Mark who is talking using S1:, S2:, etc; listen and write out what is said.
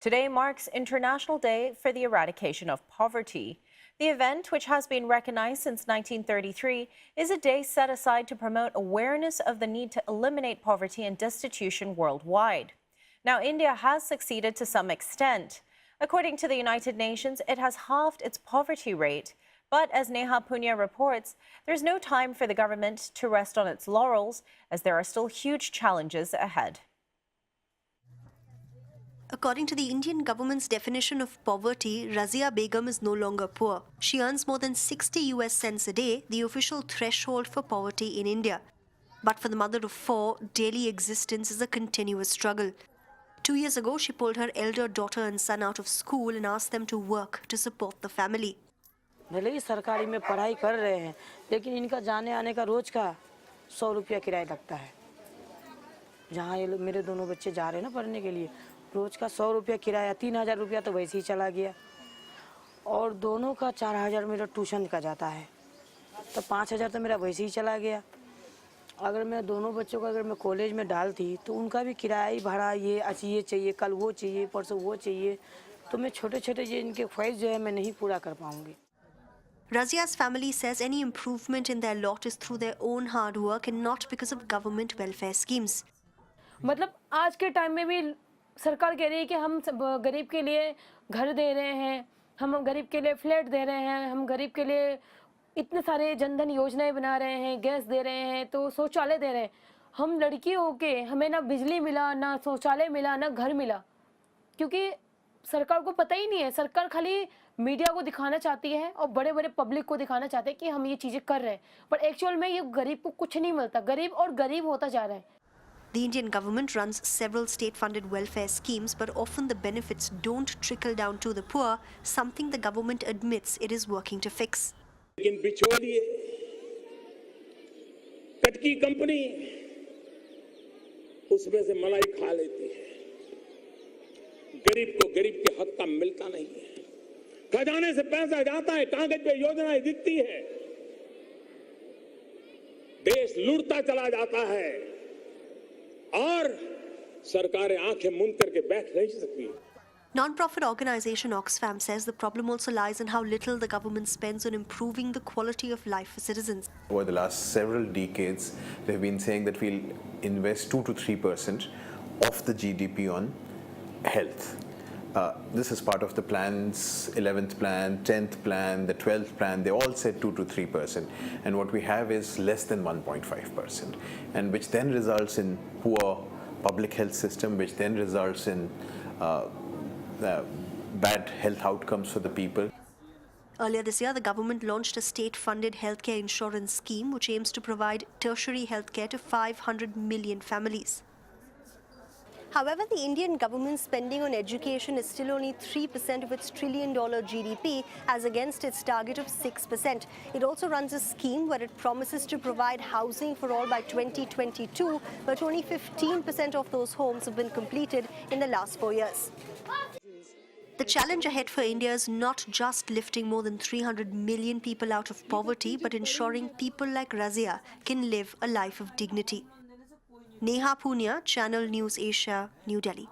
S1: Today marks International Day for the Eradication of Poverty. The event, which has been recognized since 1933, is a day set aside to promote awareness of the need to eliminate poverty and destitution worldwide. Now, India has succeeded to some extent. According to the United Nations, it has halved its poverty rate. But as Neha Poonia reports, there's no time for the government to rest on its laurels, as there are still huge challenges ahead.
S2: According to the Indian government's definition of poverty, Razia Begum is no longer poor. She earns more than 60 US cents a day, the official threshold for poverty in India. But for the mother of four, daily existence is a continuous struggle. 2 years ago, she pulled her elder daughter and son out of school and asked them to work to support the family.
S3: भले ही सरकारी में पढ़ाई कर रहे हैं, लेकिन इनका जाने आने का रोज का 100 रुपया किराया लगता है। जहाँ ये मेरे दोनों बच्चे जा रहे हैं ना पढ़ने के लिए, रोज का 100 रुपया किराया, 3000 रुपया तो वैसे ही चला गया, और दोनों का 4000 मेरा ट्यूशन का जाता है, तो 5000 तो मेरा वैसे ही चला गया। अगर मैं दोनों बच्चों को अगर मैं कॉलेज में डालती तो उनका भी किराया भाड़ा, ये आज ये चाहिए, कल वो चाहिए, परसों वो चाहिए, तो मैं छोटे छोटे ये इनके ख्वाहिश जो है मैं नहीं पूरा कर पाऊँगी।
S2: Razia's family says any improvement in their lot is through their own hard work and not because of government welfare schemes.
S4: मतलब आज के टाइम में भी सरकार कह रही है कि हम गरीब के लिए घर दे रहे हैं, हम गरीब के लिए फ्लैट दे रहे हैं, हम गरीब के लिए इतने सारे जनधन योजनाएं बना रहे हैं, गैस दे रहे हैं, तो शौचालय दे रहे हैं। हम लड़की होके हमें ना बिजली मिला, ना शौचालय मिला, ना घर मिला, क्योंकि सरकार को पता ही नहीं है। सरकार खाली मीडिया को दिखाना चाहती है और बड़े बड़े पब्लिक को दिखाना चाहते हैं कि हम ये चीज़ें कर रहे हैं, पर एक्चुअल में ये गरीब को कुछ नहीं मिलता, गरीब और गरीब होता जा रहा है।
S2: The Indian government runs several state-funded welfare schemes, but often the benefits don't trickle down to the poor, something the government admits it is working to fix.
S5: लेकिन बिचौलिए, कटकी कंपनी उसमें से मलाई खा लेती है, गरीब को गरीब के हक का मिलता नहीं है, खजाने से पैसा जाता है, कागज पे योजनाएं दिखती है, देश लूटता चला जाता है और सरकारें आंखें मूंद करके बैठ नहीं सकती।
S2: Non-profit organization Oxfam says the problem also lies in how little the government spends on improving the quality of life for citizens.
S6: Over the last several decades, they've been saying that we'll invest 2 to 3% of the GDP on health. This is part of the plan's 11th plan, 10th plan, the 12th plan. They all said 2 to 3%, and what we have is less than 1.5%, and which then results in poor public health system, which then results in bad health outcomes for the people.
S2: Earlier this year, the government launched a state-funded healthcare insurance scheme which aims to provide tertiary healthcare to 500 million families. However, the Indian government's spending on education is still only 3% of its $1 trillion GDP, as against its target of 6%. It also runs a scheme where it promises to provide housing for all by 2022, but only 15% of those homes have been completed in the last 4 years. The challenge ahead for India is not just lifting more than 300 million people out of poverty, but ensuring people like Razia can live a life of dignity. Neha Poonia, Channel News Asia, New Delhi.